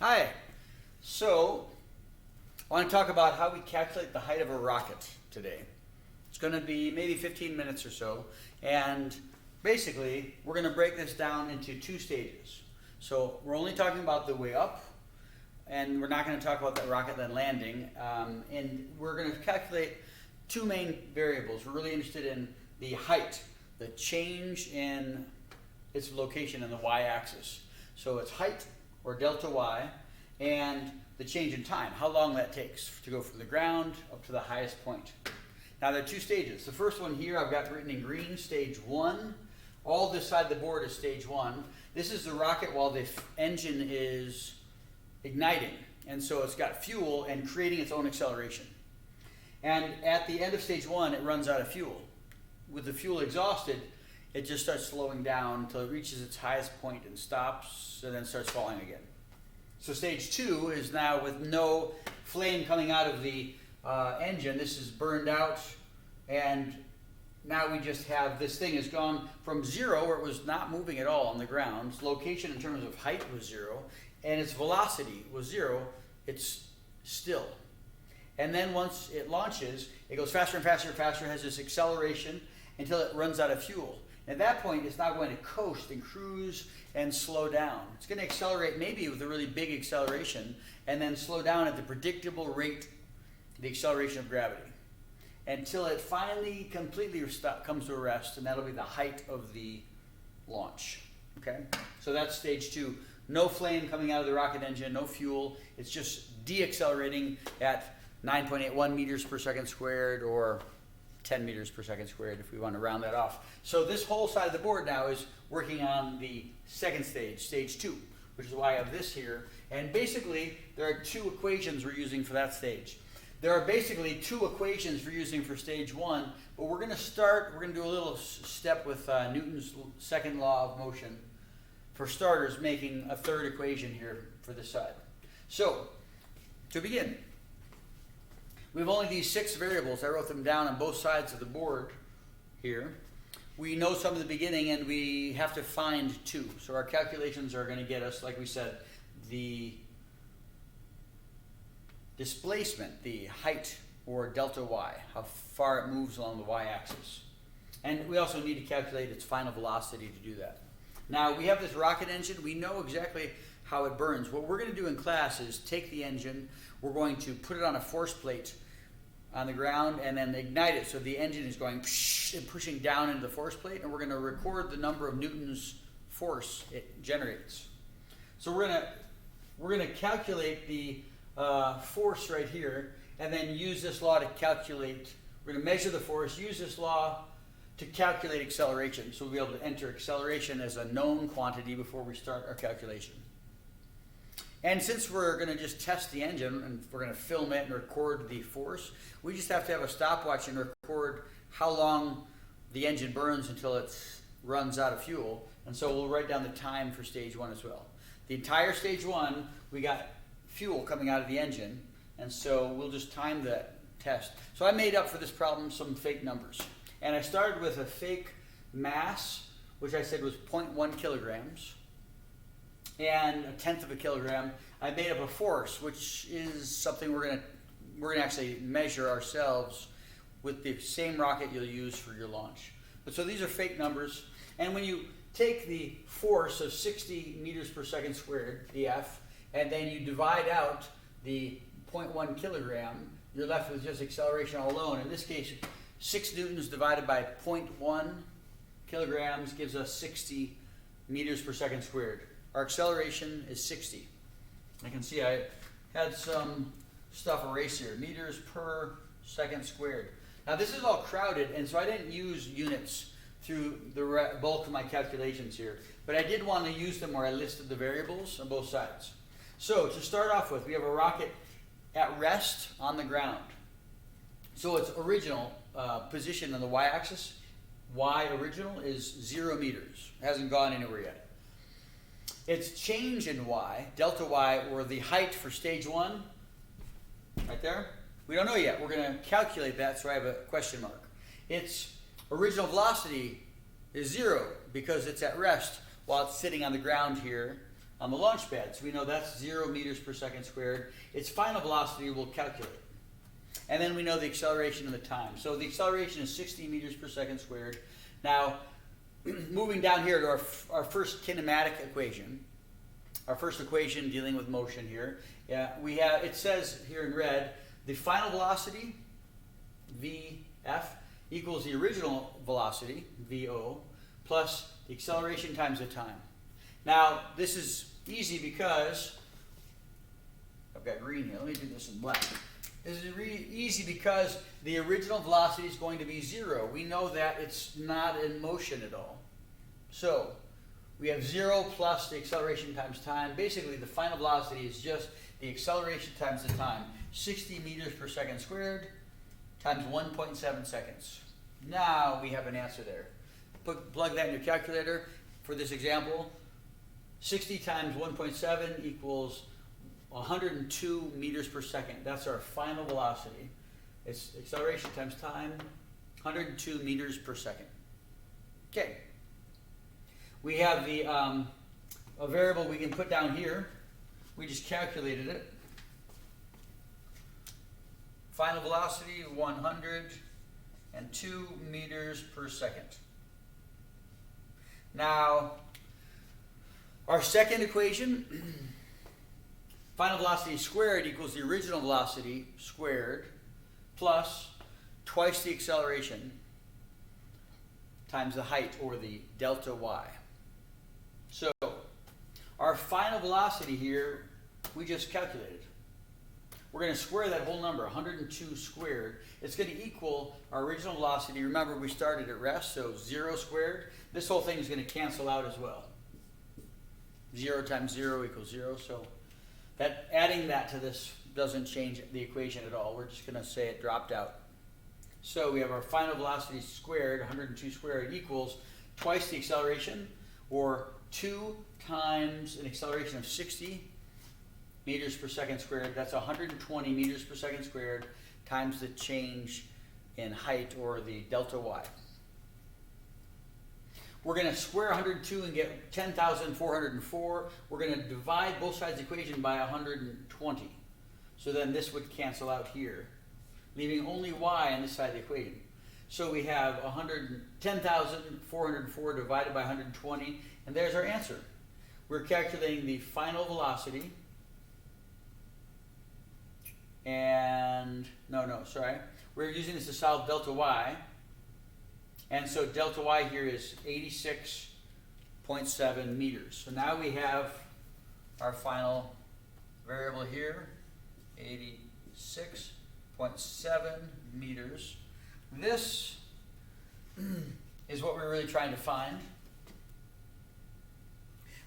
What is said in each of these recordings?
Hi. So, I want to talk about how we calculate the height of a rocket today. It's going to be maybe 15 minutes or so, and basically, we're going to break this down into two stages. So, we're only talking about the way up, and we're not going to talk about that rocket then landing, and we're going to calculate two main variables. We're really interested in the height, the change in its location in the y-axis. So, it's height, or delta y, and the change in time, how long that takes to go from the ground up to the highest point. Now there are two stages. The first one here I've got written in green, stage 1. All this side of the board is stage 1. This is the rocket while the engine is igniting, and so it's got fuel and creating its own acceleration. And at the end of stage 1, it runs out of fuel. With the fuel exhausted, it just starts slowing down until it reaches its highest point and stops, and then starts falling again. So stage 2 is now with no flame coming out of the engine. This is burned out, and now we just have this thing has gone from 0, where it was not moving at all on the ground. Its location in terms of height was 0, and its velocity was 0. It's still. And then once it launches, it goes faster and faster and faster, has this acceleration until it runs out of fuel. At that point, it's now going to coast and cruise and slow down. It's going to accelerate maybe with a really big acceleration and then slow down at the predictable rate, the acceleration of gravity, until it finally completely comes to a rest, and that'll be the height of the launch. Okay? So that's stage 2. No flame coming out of the rocket engine, no fuel. It's just deaccelerating at 9.81 meters per second squared, or 10 meters per second squared if we want to round that off. So this whole side of the board now is working on the second stage, stage 2, which is why I have this here. And basically, there are two equations we're using for that stage. There are basically two equations we're using for stage 1, but we're going to do a little step with Newton's second law of motion. For starters, making a third equation here for this side. So, to begin, we have only these 6 variables. I wrote them down on both sides of the board here. We know some of the beginning, and we have to find 2. So our calculations are going to get us, like we said, the displacement, the height, or delta y, how far it moves along the y-axis. And we also need to calculate its final velocity to do that. Now, we have this rocket engine. We know exactly how it burns. What we're going to do in class is take the engine, we're going to put it on a force plate on the ground and then ignite it, so the engine is going and pushing down into the force plate, and we're going to record the number of newtons force it generates. So we're going to calculate the force right here, and then use this law to calculate. We're going to measure the force, use this law to calculate acceleration. So we'll be able to enter acceleration as a known quantity before we start our calculation. And since we're going to just test the engine, and we're going to film it and record the force, we just have to have a stopwatch and record how long the engine burns until it runs out of fuel. And so we'll write down the time for stage 1 as well. The entire stage 1, we got fuel coming out of the engine, and so we'll just time that test. So I made up for this problem some fake numbers. And I started with a fake mass, which I said was 0.1 kilograms. And 1/10 of a kilogram. I made up a force, which is something we're gonna actually measure ourselves with the same rocket you'll use for your launch. But so these are fake numbers, and when you take the force of 60 meters per second squared, the F, and then you divide out the 0.1 kilogram, you're left with just acceleration all alone. In this case, 6 newtons divided by 0.1 kilograms gives us 60 meters per second squared. Our acceleration is 60. I can see I had some stuff erased here. Meters per second squared. Now this is all crowded, and so I didn't use units through the bulk of my calculations here. But I did want to use them where I listed the variables on both sides. So to start off with, we have a rocket at rest on the ground. So its original position on the y-axis, y original, is 0 meters. It hasn't gone anywhere yet. Its change in y, delta y, or the height for stage 1, right there, we don't know yet. We're going to calculate that, so I have a question mark. Its original velocity is 0 because it's at rest while it's sitting on the ground here on the launch pad. So we know that's 0 meters per second squared. Its final velocity we'll calculate. And then we know the acceleration and the time. So the acceleration is 60 meters per second squared. Now, moving down here to our first kinematic equation, our first equation dealing with motion here, it says here in red, the final velocity, Vf, equals the original velocity, Vo, plus the acceleration times the time. Now, this is easy because, I've got green here, let me do this in black. This is easy because the original velocity is going to be 0. We know that it's not in motion at all. So, we have 0 plus the acceleration times time. Basically, the final velocity is just the acceleration times the time. 60 meters per second squared times 1.7 seconds. Now we have an answer there. Plug that in your calculator. For this example, 60 times 1.7 equals 102 meters per second. That's our final velocity. It's acceleration times time, 102 meters per second. Okay. We have the a variable we can put down here. We just calculated it. Final velocity, 102 meters per second. Now, our second equation, final velocity squared equals the original velocity squared plus twice the acceleration times the height, or the delta y. So, our final velocity here, we just calculated. We're going to square that whole number, 102 squared. It's going to equal our original velocity. Remember, we started at rest, so 0 squared. This whole thing is going to cancel out as well. 0 times 0 equals 0. So adding that to this doesn't change the equation at all. We're just going to say it dropped out. So we have our final velocity squared, 102 squared, equals twice the acceleration, or 2 times an acceleration of 60 meters per second squared. That's 120 meters per second squared times the change in height, or the delta y. We're going to square 102 and get 10,404. We're going to divide both sides of the equation by 120. So then this would cancel out here, leaving only y on this side of the equation. So we have 10,404 divided by 120, and there's our answer. We're calculating the final velocity, and we're using this to solve delta y, and so delta y here is 86.7 meters. So now we have our final variable here, 86.7 meters. This is what we're really trying to find.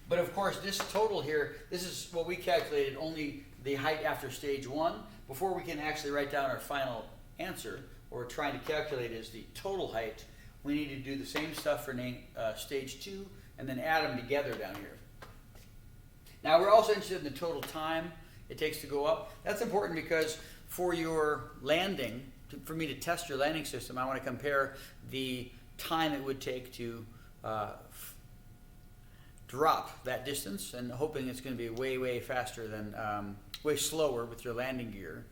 But of course, this total here, this is what we calculated, only the height after stage 1. Before we can actually write down our final answer, what we're trying to calculate is the total height. We need to do the same stuff for stage 2, and then add them together down here. Now, we're also interested in the total time it takes to go up. That's important because for your landing, for me to test your landing system, I want to compare the time it would take to drop that distance, and hoping it's going to be way, way faster than, way slower with your landing gear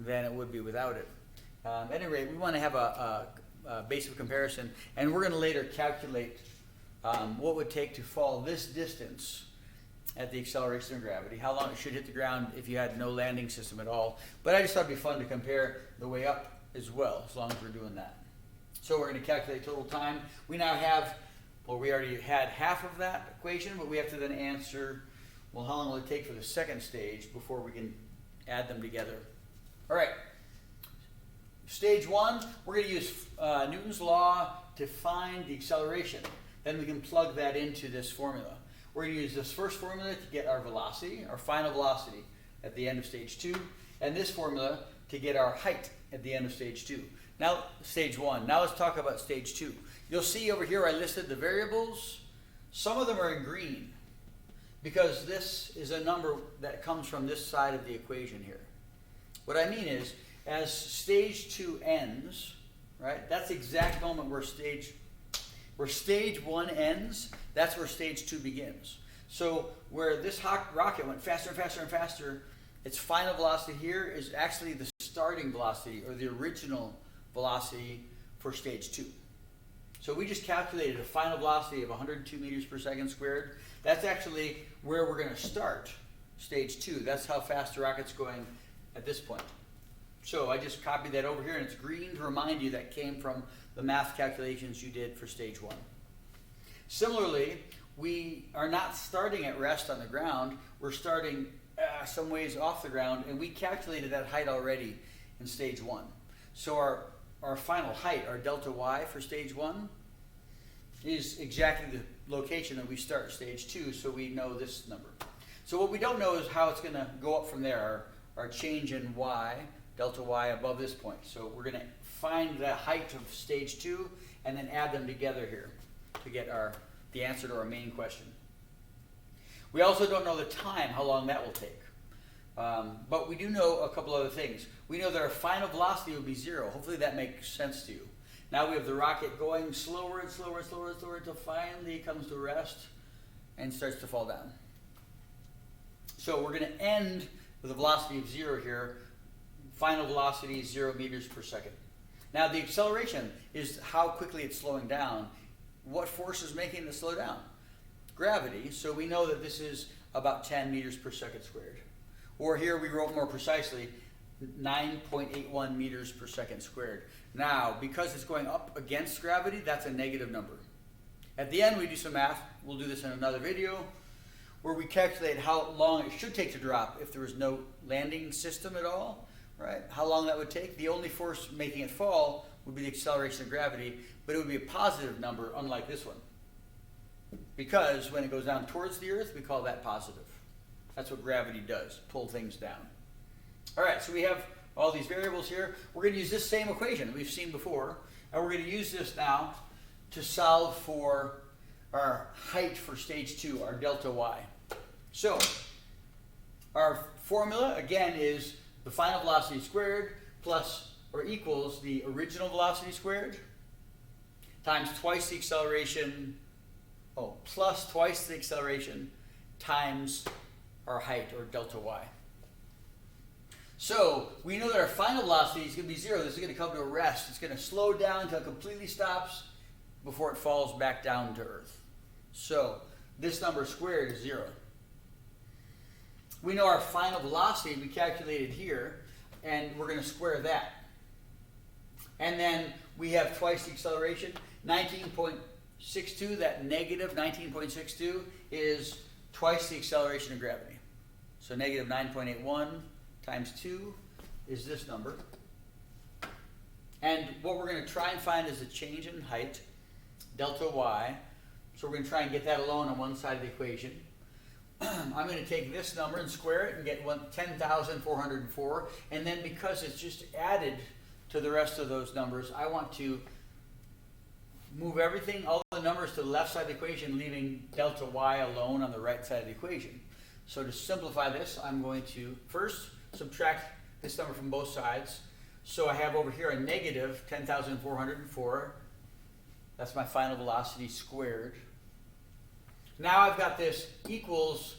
than it would be without it. At any rate, we want to have a base of comparison, and we're going to later calculate what it would take to fall this distance at the acceleration of gravity, how long it should hit the ground if you had no landing system at all. But I just thought it'd be fun to compare the way up as well, as long as we're doing that. So we're going to calculate total time. We now have, well, we already had half of that equation, but we have to then answer, well, how long will it take for the second stage before we can add them together? All right. Stage 1, we're going to use Newton's law to find the acceleration. Then we can plug that into this formula. We're going to use this first formula to get our velocity, our final velocity at the end of stage 2, and this formula to get our height at the end of stage 2. Now, stage 1. Now let's talk about stage 2. You'll see over here I listed the variables. Some of them are in green because this is a number that comes from this side of the equation here. What I mean is, as stage 2 ends, right, that's the exact moment where stage 1 ends, that's where stage 2 begins. So where this rocket went faster and faster and faster, its final velocity here is actually the starting velocity, or the original velocity for stage 2. So we just calculated a final velocity of 102 meters per second squared. That's actually where we're going to start stage 2. That's how fast the rocket's going at this point. So I just copied that over here, and it's green to remind you that came from the math calculations you did for stage 1. Similarly, we are not starting at rest on the ground. We're starting some ways off the ground, and we calculated that height already in stage 1. So our final height, our delta y for stage 1, is exactly the location that we start stage 2, so we know this number. So what we don't know is how it's going to go up from there, our change in y, delta y above this point. So we're going to find the height of stage 2 and then add them together here to get the answer to our main question. We also don't know the time, how long that will take. But we do know a couple other things. We know that our final velocity will be 0. Hopefully that makes sense to you. Now we have the rocket going slower and slower and slower and slower until finally it comes to rest and starts to fall down. So we're going to end with a velocity of 0 here. Final velocity 0 meters per second. Now the acceleration is how quickly it's slowing down. What force is making it slow down? Gravity. So we know that this is about 10 meters per second squared. Or here we wrote more precisely 9.81 meters per second squared. Now, because it's going up against gravity, that's a negative number. At the end, we do some math. We'll do this in another video, where we calculate how long it should take to drop if there was no landing system at all, right? How long that would take. The only force making it fall would be the acceleration of gravity, but it would be a positive number, unlike this one. Because when it goes down towards the Earth, we call that positive. That's what gravity does, pull things down. All right, so we have all these variables here. We're going to use this same equation we've seen before, and we're going to use this now to solve for our height for stage 2, our delta y. So our formula, again, is the final velocity squared plus or equals the original velocity squared times twice the acceleration, plus twice the acceleration times our height, or delta y. So we know that our final velocity is going to be 0. This is going to come to a rest. It's going to slow down until it completely stops before it falls back down to Earth. So this number squared is 0. We know our final velocity we calculated here, and we're going to square that. And then we have twice the acceleration, 19.62. That negative 19.62 is twice the acceleration of gravity. So negative 9.81 times 2 is this number. And what we're going to try and find is the change in height, delta y. So we're going to try and get that alone on one side of the equation. I'm going to take this number and square it and get 10,404. And then because it's just added to the rest of those numbers, I want to move everything, all the numbers to the left side of the equation, leaving delta y alone on the right side of the equation. So to simplify this, I'm going to first subtract this number from both sides. So I have over here a negative 10,404. That's my final velocity squared. Now I've got this equals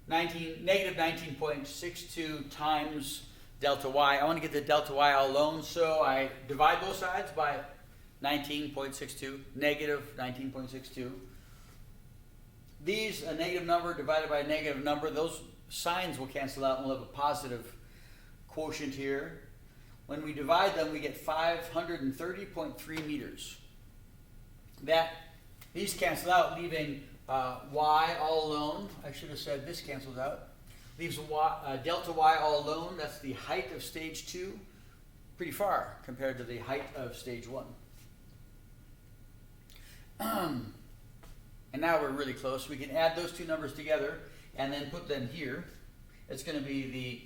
negative 19.62 times delta y. I want to get the delta y all alone, so I divide both sides by 19.62, negative 19.62. These, a negative number divided by a negative number, those signs will cancel out and we'll have a positive quotient here. When we divide them, we get 530.3 meters. These cancel out, leaving y all alone. I should have said this cancels out. Leaves delta y all alone. That's the height of stage 2. Pretty far compared to the height of stage 1. And now we're really close. We can add those two numbers together and then put them here. It's going to be the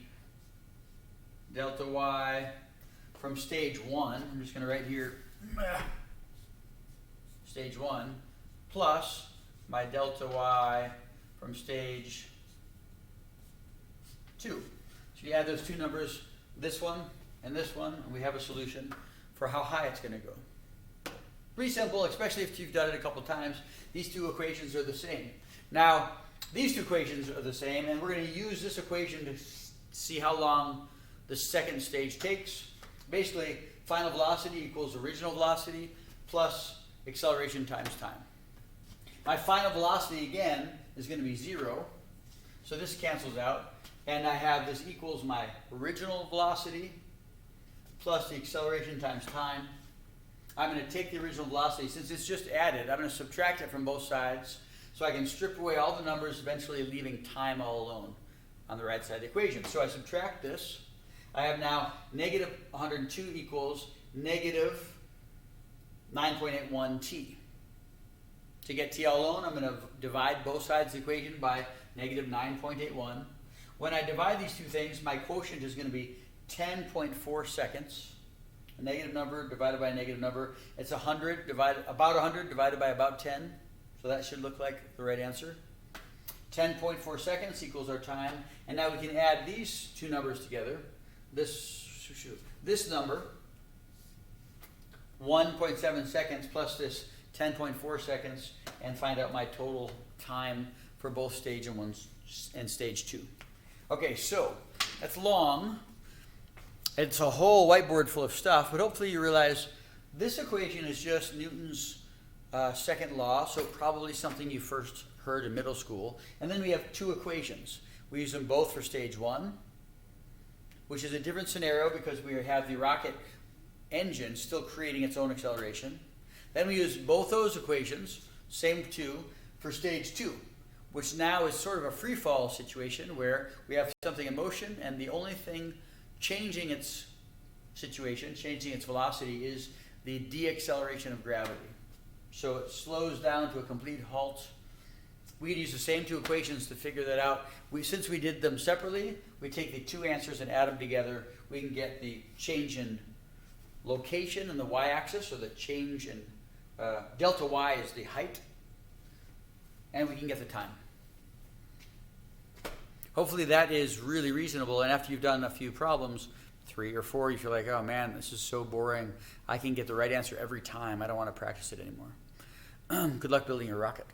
delta y from stage 1. I'm just going to write here stage 1 plus my delta y from stage 2. So you add those two numbers, this one, and we have a solution for how high it's going to go. Pretty simple, especially if you've done it a couple times. These two equations are the same. Now, These two equations are the same, and we're going to use this equation to see how long the second stage takes. Basically, final velocity equals original velocity plus acceleration times time. My final velocity, again, is going to be 0. So this cancels out. And I have this equals my original velocity plus the acceleration times time. I'm going to take the original velocity. Since it's just added, I'm going to subtract it from both sides so I can strip away all the numbers, eventually leaving time all alone on the right side of the equation. So I subtract this. I have now negative 102 equals negative 9.81 t. To get t all alone, I'm going to divide both sides of the equation by negative 9.81. When I divide these two things, my quotient is going to be 10.4 seconds. A negative number divided by a negative number. It's about 100 divided by about 10. So that should look like the right answer. 10.4 seconds equals our time. And now we can add these two numbers together. This number, 1.7 seconds plus this 10.4 seconds, and find out my total time for both stage 1 and stage 2. Okay, so that's long. It's a whole whiteboard full of stuff, but hopefully you realize this equation is just Newton's second law, so probably something you first heard in middle school. And then we have two equations. We use them both for stage 1, which is a different scenario because we have the rocket engine still creating its own acceleration. Then we use both those equations, same two, for stage 2, which now is sort of a free fall situation where we have something in motion and the only thing changing its situation, changing its velocity, is the deacceleration of gravity. So it slows down to a complete halt. We could use the same two equations to figure that out. Since we did them separately, we take the two answers and add them together. We can get the change in location in the y-axis, or the change in delta y is the height, and we can get the time. Hopefully that is really reasonable, and after you've done a few problems, 3 or 4, you feel like, oh man, this is so boring. I can get the right answer every time. I don't want to practice it anymore. Good luck building your rocket.